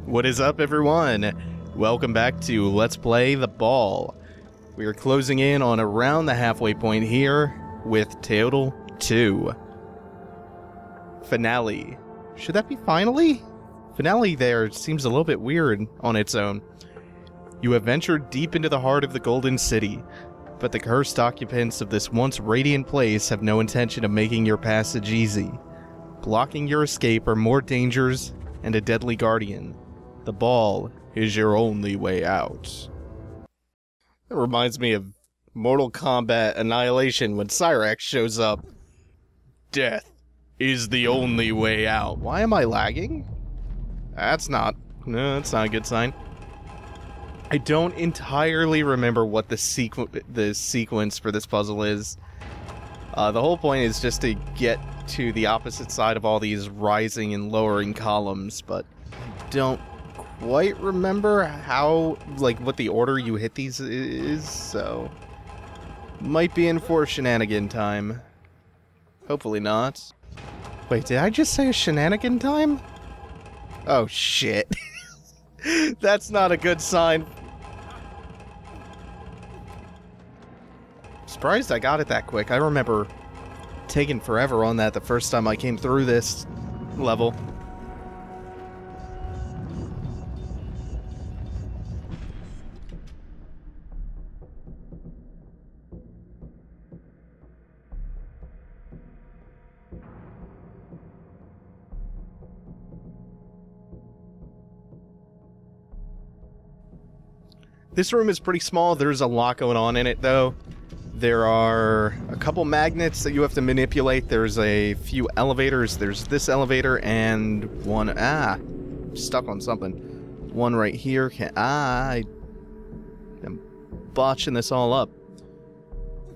What is up, everyone? Welcome back to Let's Play The Ball. We are closing in on around the halfway point here with Teotl II. Finale. Should that be finally? Finale there seems a little bit weird on its own. You have ventured deep into the heart of the Golden City, but the cursed occupants of this once radiant place have no intention of making your passage easy. Blocking your escape are more dangers and a deadly guardian. The ball is your only way out. That reminds me of Mortal Kombat Annihilation when Cyrax shows up. Death is the only way out. Why am I lagging? That's not a good sign. I don't entirely remember what the sequence for this puzzle is. The whole point is just to get to the opposite side of all these rising and lowering columns, but I don't quite remember how, like, what the order you hit these is, so might be in for shenanigan time. Hopefully not. Wait, did I just say a shenanigan time? Oh shit. That's not a good sign. Surprised I got it that quick. I remember taking forever on that the first time I came through this level. This room is pretty small. There's a lot going on in it, though. There are a couple magnets that you have to manipulate. There's a few elevators. There's this elevator and one... I'm stuck on something. One right here. I'm botching this all up.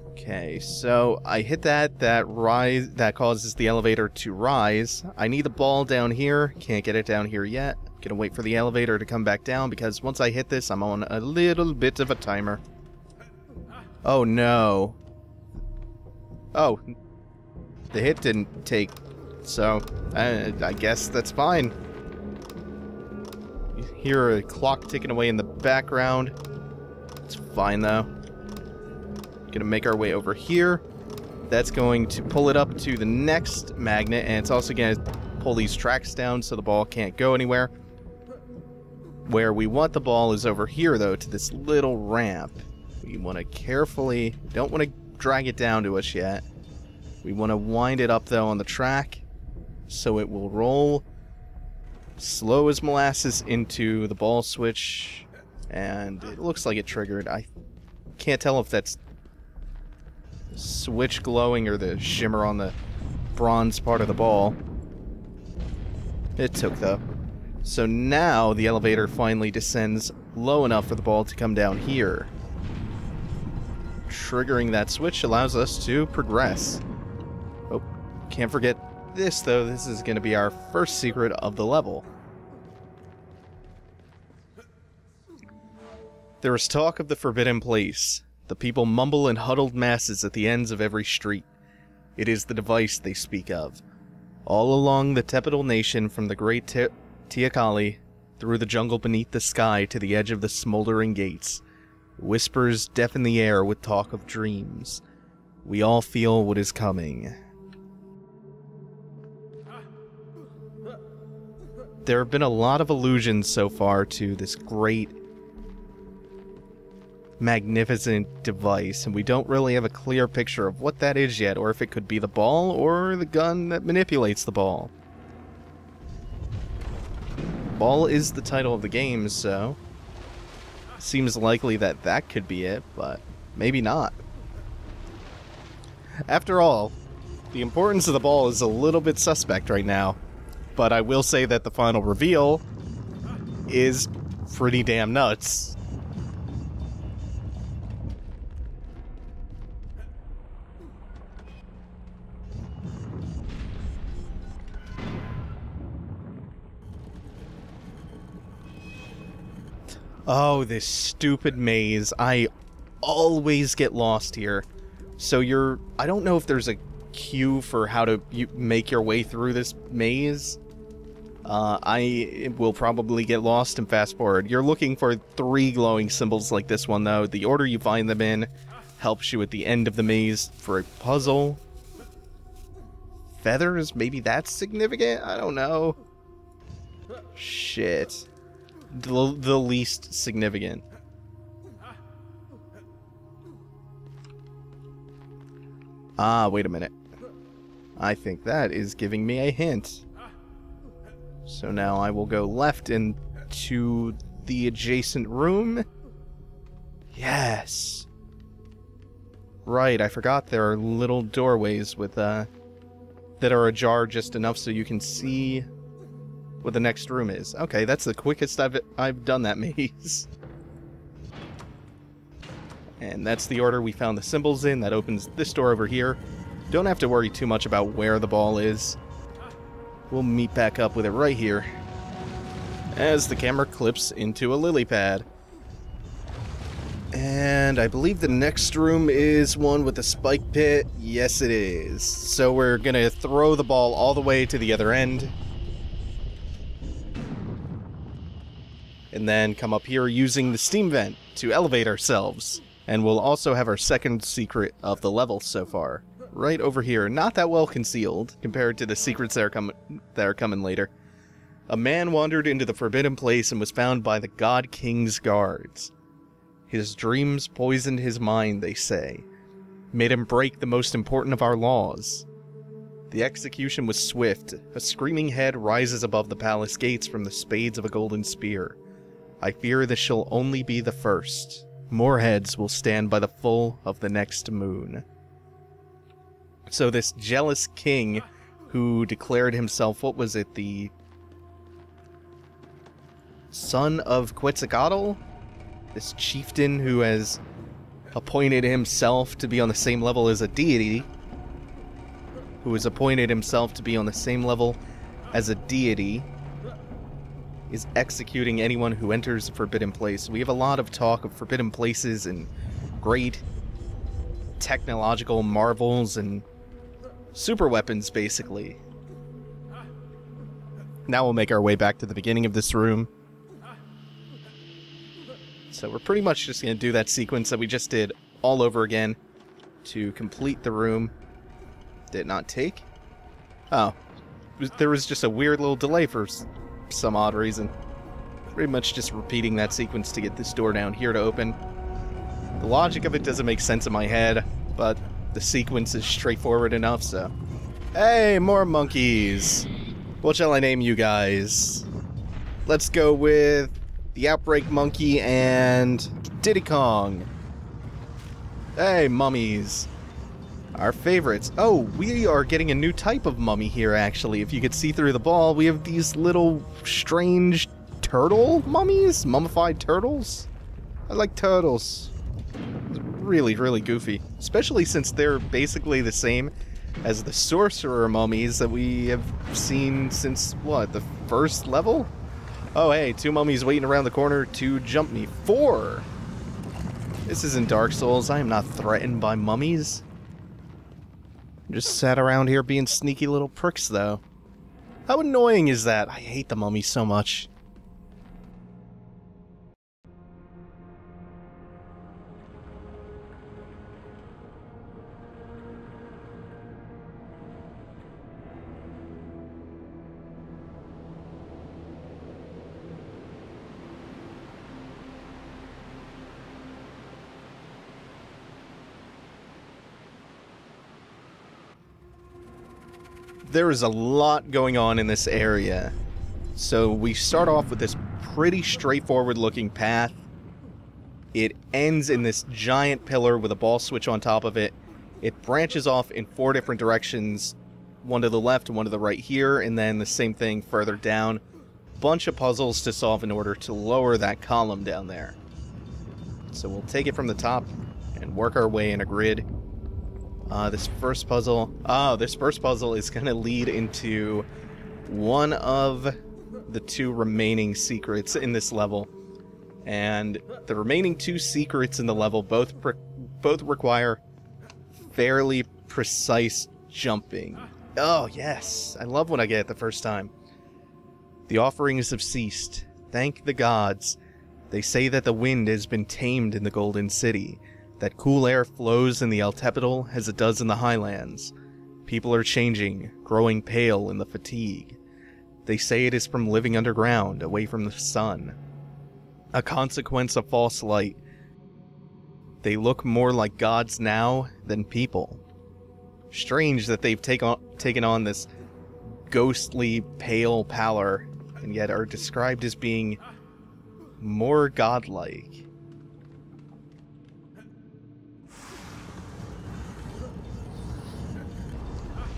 Okay, so I hit that. That causes the elevator to rise. I need the ball down here. Can't get it down here yet. Gonna wait for the elevator to come back down because once I hit this, I'm on a little bit of a timer. Oh no. Oh. The hit didn't take, so I guess that's fine. You hear a clock ticking away in the background. It's fine though. Gonna make our way over here. That's going to pull it up to the next magnet, and it's also gonna pull these tracks down so the ball can't go anywhere. Where we want the ball is over here, though, to this little ramp. We want to carefully... don't want to drag it down to us yet. We want to wind it up, though, on the track, so it will roll slow as molasses into the ball switch, and it looks like it triggered. I can't tell if that's switch glowing or the shimmer on the bronze part of the ball. It took, though. So now the elevator finally descends low enough for the ball to come down here. Triggering that switch allows us to progress. Oh, can't forget this though. This is going to be our first secret of the level. There is talk of the forbidden place. The people mumble in huddled masses at the ends of every street. It is the device they speak of. All along the Teotl nation, from the great Teotl, through the jungle beneath the sky to the edge of the smoldering gates. Whispers deafen the air with talk of dreams. We all feel what is coming. There have been a lot of allusions so far to this great, magnificent device, and we don't really have a clear picture of what that is yet, or if it could be the ball or the gun that manipulates the ball. Ball is the title of the game, so seems likely that that could be it, but maybe not. After all, the importance of the ball is a little bit suspect right now, but I will say that the final reveal is pretty damn nuts. Oh, this stupid maze. I always get lost here. So I don't know if there's a cue for how to make your way through this maze. I will probably get lost and fast forward. You're looking for 3 glowing symbols like this one, though. The order you find them in helps you at the end of the maze for a puzzle. Feathers? Maybe that's significant? I don't know. Shit. The least significant. Ah, wait a minute. I think that is giving me a hint. So now I will go left into the adjacent room. Yes. Right, I forgot there are little doorways with that are ajar just enough so you can see what the next room is. Okay, that's the quickest I've done that maze. And that's the order we found the symbols in. That opens this door over here. Don't have to worry too much about where the ball is. We'll meet back up with it right here as the camera clips into a lily pad. And I believe the next room is one with a spike pit. Yes, it is. So we're going to throw the ball all the way to the other end. And then come up here using the steam vent to elevate ourselves. And we'll also have our second secret of the level so far. Right over here, not that well concealed compared to the secrets that are coming later. A man wandered into the forbidden place and was found by the God King's guards. His dreams poisoned his mind, they say, made him break the most important of our laws. The execution was swift. A screaming head rises above the palace gates from the spades of a golden spear. I fear this shall only be the first. More heads will stand by the full of the next moon. So this jealous king who declared himself, what was it, the son of Quetzalcoatl? This chieftain who has appointed himself to be on the same level as a deity, who has appointed himself to be on the same level as a deity, is executing anyone who enters the forbidden place. We have a lot of talk of forbidden places and great technological marvels and super weapons, basically. Now we'll make our way back to the beginning of this room. So we're pretty much just going to do that sequence that we just did all over again to complete the room. Did not take? Oh. There was just a weird little delay for some odd reason. Pretty much just repeating that sequence to get this door down here to open. The logic of it doesn't make sense in my head, but the sequence is straightforward enough, so... Hey, more monkeys! What shall I name you guys? Let's go with the Outbreak Monkey and Diddy Kong. Hey, mummies. Our favorites. Oh, we are getting a new type of mummy here, actually. If you could see through the ball, we have these little strange turtle mummies? Mummified turtles? I like turtles. It's really, really goofy. Especially since they're basically the same as the sorcerer mummies that we have seen since, what, the first level? Oh, hey, 2 mummies waiting around the corner to jump me. 4! This isn't Dark Souls. I am not threatened by mummies. I'm just sat around here being sneaky little pricks, though. How annoying is that? I hate the mummies so much. There is a lot going on in this area. So we start off with this pretty straightforward looking path. It ends in this giant pillar with a ball switch on top of it. It branches off in 4 different directions, one to the left and one to the right here, and then the same thing further down. Bunch of puzzles to solve in order to lower that column down there. So we'll take it from the top and work our way in a grid. This first puzzle is going to lead into one of the 2 remaining secrets in this level. And the remaining 2 secrets in the level both require fairly precise jumping. Oh, yes. I love when I get it the first time. The offerings have ceased. Thank the gods. They say that the wind has been tamed in the Golden City, that cool air flows in the Altepidal as it does in the highlands. People are changing, growing pale in the fatigue. They say it is from living underground, away from the sun. A consequence of false light. They look more like gods now than people. Strange that they've taken on this ghostly, pale pallor, and yet are described as being more godlike.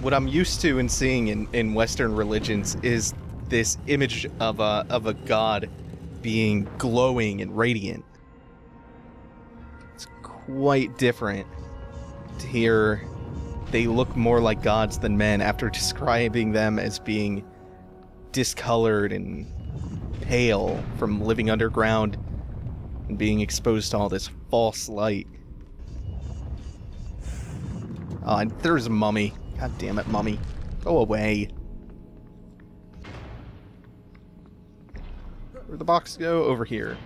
What I'm used to and seeing in Western religions is this image of a god being glowing and radiant. It's quite different to hear they look more like gods than men after describing them as being discolored and pale from living underground and being exposed to all this false light. Oh, and there's a mummy. God damn it, mummy. Go away. Where'd the box go? Over here.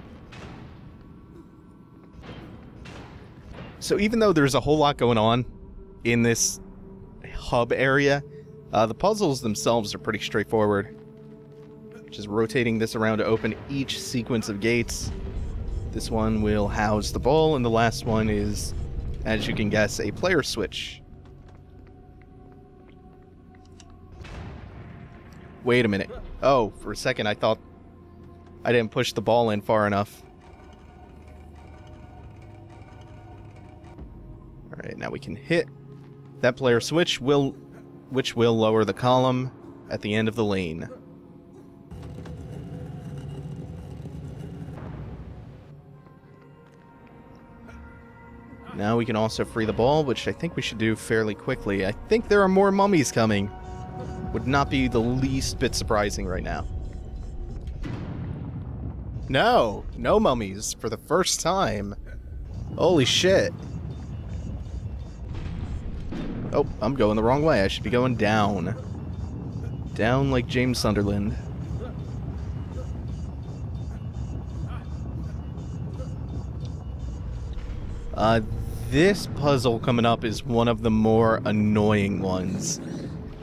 So even though there's a whole lot going on in this hub area, the puzzles themselves are pretty straightforward. Just rotating this around to open each sequence of gates. This one will house the ball, and the last one is, as you can guess, a player switch. Wait a minute. Oh, for a second I thought I didn't push the ball in far enough. Alright, now we can hit that player switch, which will lower the column at the end of the lane. Now we can also free the ball, which I think we should do fairly quickly. I think there are more mummies coming. Would not be the least bit surprising right now. No! No mummies for the first time. Holy shit. Oh, I'm going the wrong way. I should be going down. Down like James Sunderland. This puzzle coming up is one of the more annoying ones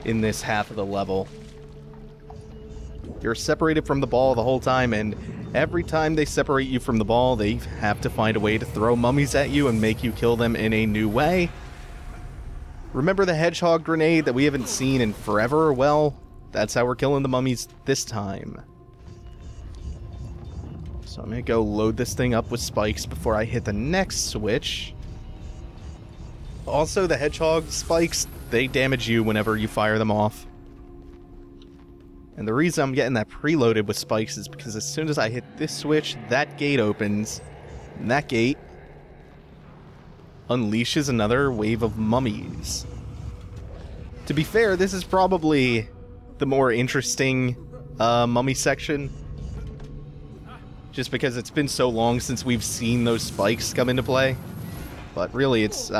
in this half of the level. You're separated from the ball the whole time, and every time they separate you from the ball, they have to find a way to throw mummies at you and make you kill them in a new way. Remember the hedgehog grenade that we haven't seen in forever? Well, that's how we're killing the mummies this time. So I'm gonna go load this thing up with spikes before I hit the next switch. Also, the hedgehog spikes, they damage you whenever you fire them off. And the reason I'm getting that preloaded with spikes is because as soon as I hit this switch, that gate opens, and that gate unleashes another wave of mummies. To be fair, this is probably the more interesting mummy section, just because it's been so long since we've seen those spikes come into play. But really, it's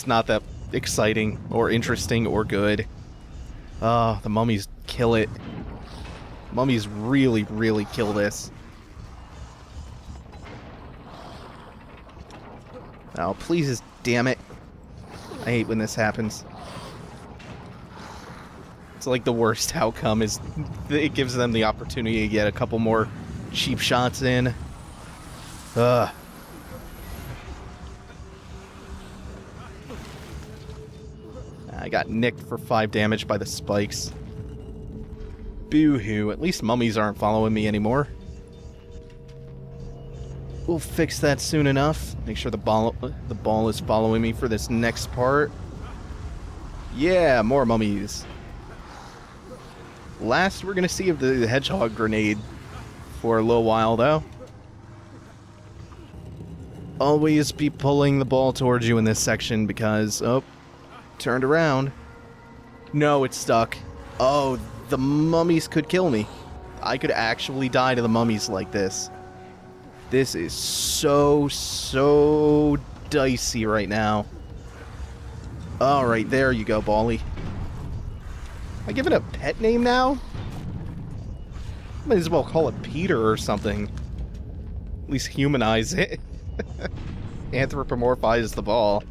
not that exciting or interesting or good. Oh, the mummies kill it. Mummies really, really kill this. Oh, please, damn it. I hate when this happens. It's like the worst outcome is it gives them the opportunity to get a couple more cheap shots in. Ugh. I got nicked for 5 damage by the spikes. Boo-hoo, at least mummies aren't following me anymore. We'll fix that soon enough. Make sure the ball is following me for this next part. Yeah, more mummies. Last, we're gonna see if the hedgehog grenade for a little while, though. Always be pulling the ball towards you in this section because, oh, turned around. No, it's stuck. Oh, the mummies could kill me. I could actually die to the mummies like this. This is so dicey right now. Alright, there you go, Bally. Am I giving it a pet name now? Might as well call it Peter or something. At least humanize it. Anthropomorphize the ball.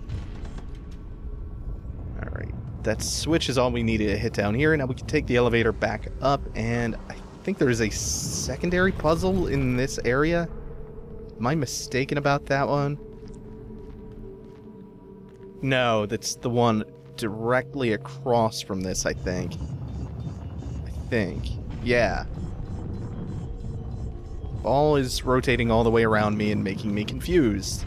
Alright. That switch is all we needed to hit down here. Now we can take the elevator back up, and I think there is a secondary puzzle in this area. Am I mistaken about that one? No, that's the one directly across from this, I think. Yeah. Ball is rotating all the way around me and making me confused.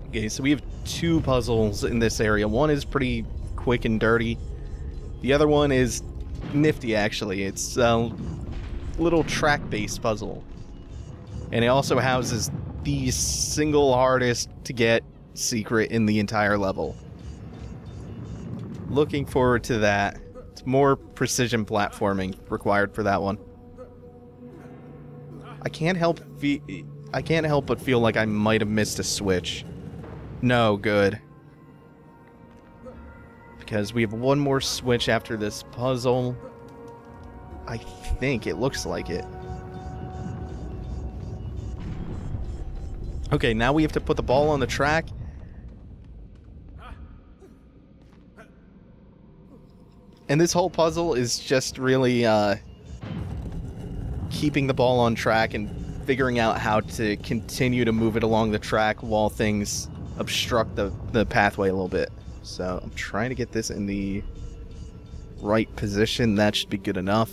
Okay, so we have two puzzles in this area. One is pretty quick and dirty. The other one is nifty, actually. It's a little track-based puzzle. And it also houses the single hardest to get secret in the entire level. Looking forward to that. It's more precision platforming required for that one. I can't help but feel like I might have missed a switch. No, good. Because we have one more switch after this puzzle. I think it looks like it. Okay, now we have to put the ball on the track. And this whole puzzle is just really keeping the ball on track and figuring out how to continue to move it along the track while things obstruct the pathway a little bit. So I'm trying to get this in the right position. That should be good enough.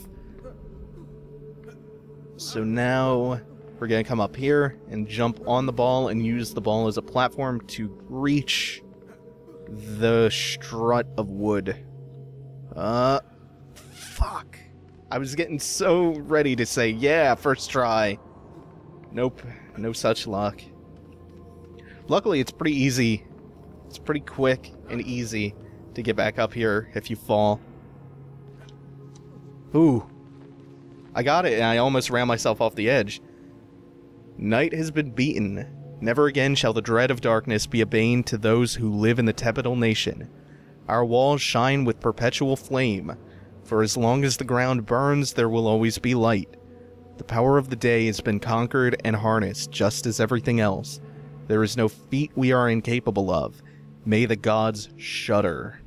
So now we're going to come up here and jump on the ball and use the ball as a platform to reach the strut of wood. Fuck. I was getting so ready to say, yeah, first try. Nope, no such luck. Luckily, it's pretty easy. It's pretty quick and easy to get back up here if you fall. Ooh. I got it, and I almost ran myself off the edge. Night has been beaten. Never again shall the dread of darkness be a bane to those who live in the Teotl nation. Our walls shine with perpetual flame. For as long as the ground burns, there will always be light. The power of the day has been conquered and harnessed, just as everything else. There is no feat we are incapable of. May the gods shudder.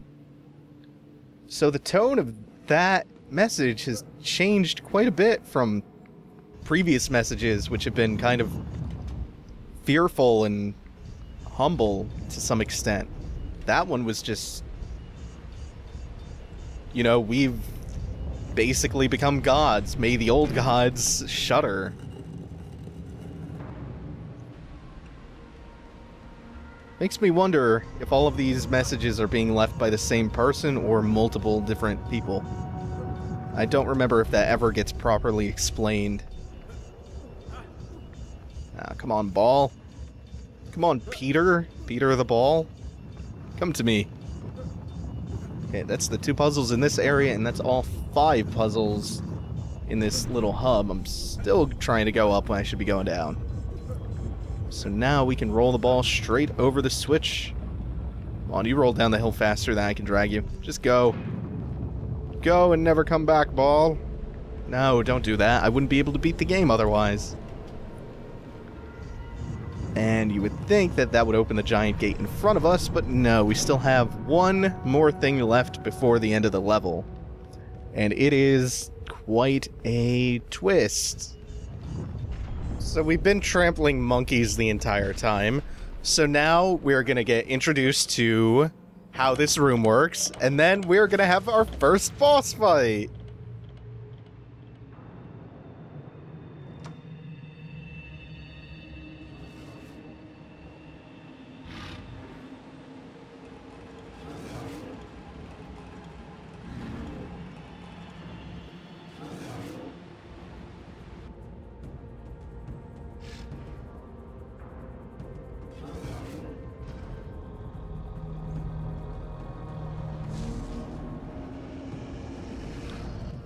So the tone of that message has changed quite a bit from previous messages, which have been kind of fearful and humble to some extent. That one was just, you know, we've basically become gods. May the old gods shudder. Makes me wonder if all of these messages are being left by the same person or multiple different people. I don't remember if that ever gets properly explained. Ah, come on, ball. Come on, Peter. Peter the ball. Come to me. Okay, that's the two puzzles in this area, and that's all 5 puzzles in this little hub. I'm still trying to go up when I should be going down. So now we can roll the ball straight over the switch. Come on, you roll down the hill faster than I can drag you. Just go. Go and never come back, ball. No, don't do that. I wouldn't be able to beat the game otherwise. And you would think that that would open the giant gate in front of us, but no, we still have one more thing left before the end of the level. And it is quite a twist. So we've been trampling monkeys the entire time, so now we're going to get introduced to how this room works, and then we're going to have our first boss fight!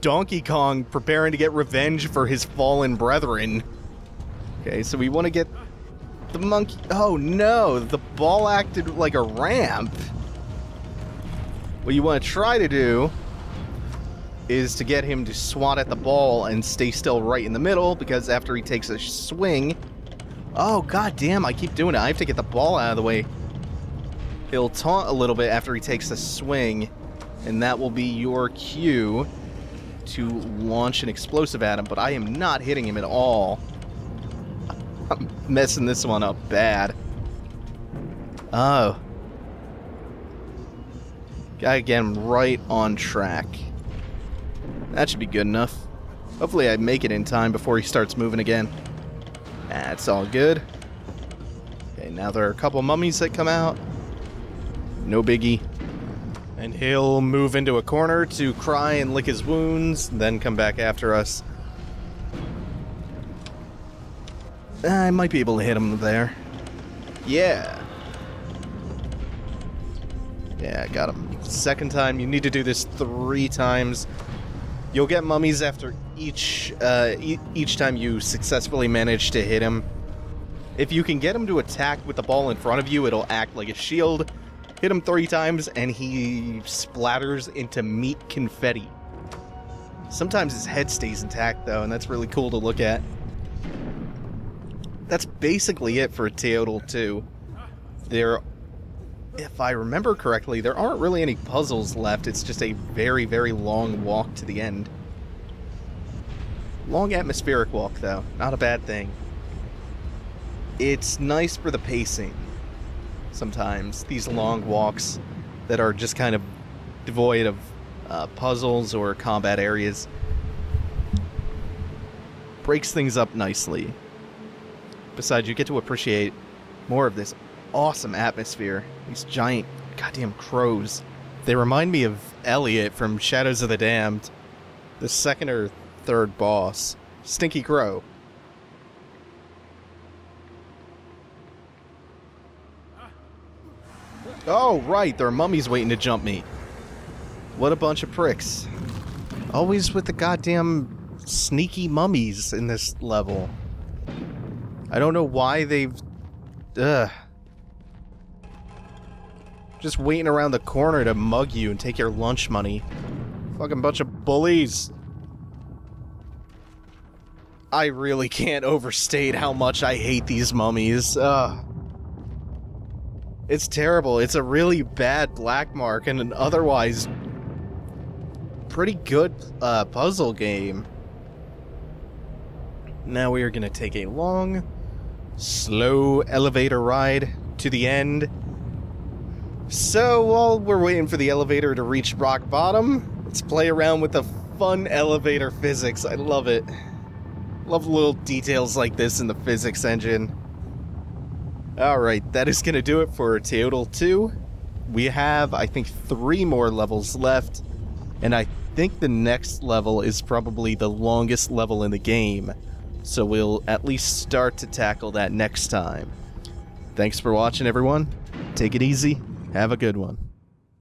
Donkey Kong preparing to get revenge for his fallen brethren. Okay, so we want to get the monkey... Oh no, the ball acted like a ramp. What you want to try to do is to get him to swat at the ball and stay still right in the middle, because after he takes a swing... Oh, god damn, I keep doing it. I have to get the ball out of the way. He'll taunt a little bit after he takes a swing, and that will be your cue to launch an explosive at him, but I am not hitting him at all. I'm messing this one up bad. Oh. Gotta get him right on track. That should be good enough. Hopefully I make it in time before he starts moving again. That's all good. Okay, now there are a couple mummies that come out. No biggie. And he'll move into a corner to cry and lick his wounds, then come back after us. I might be able to hit him there. Yeah. Yeah, I got him. Second time. You need to do this 3 times. You'll get mummies after each time you successfully manage to hit him. If you can get him to attack with the ball in front of you, it'll act like a shield. Hit him 3 times, and he splatters into meat confetti. Sometimes his head stays intact, though, and that's really cool to look at. That's basically it for Teotl II. If I remember correctly, there aren't really any puzzles left. It's just a very, very long walk to the end. Long atmospheric walk, though. Not a bad thing. It's nice for the pacing. Sometimes these long walks that are just kind of devoid of puzzles or combat areas breaks things up nicely. Besides, you get to appreciate more of this awesome atmosphere. These giant goddamn crows. They remind me of Elliot from Shadows of the Damned. The second or third boss. Stinky Crow. Oh, right, there are mummies waiting to jump me. What a bunch of pricks. Always with the goddamn sneaky mummies in this level. I don't know why they've... Just waiting around the corner to mug you and take your lunch money. Fucking bunch of bullies. I really can't overstate how much I hate these mummies. It's terrible. It's a really bad black mark and an otherwise pretty good puzzle game. Now we are going to take a long, slow elevator ride to the end. So while we're waiting for the elevator to reach rock bottom, let's play around with the fun elevator physics. I love it. Love little details like this in the physics engine. Alright, that is going to do it for Teotl II. We have, I think, 3 more levels left, and I think the next level is probably the longest level in the game, so we'll at least start to tackle that next time. Thanks for watching, everyone. Take it easy. Have a good one.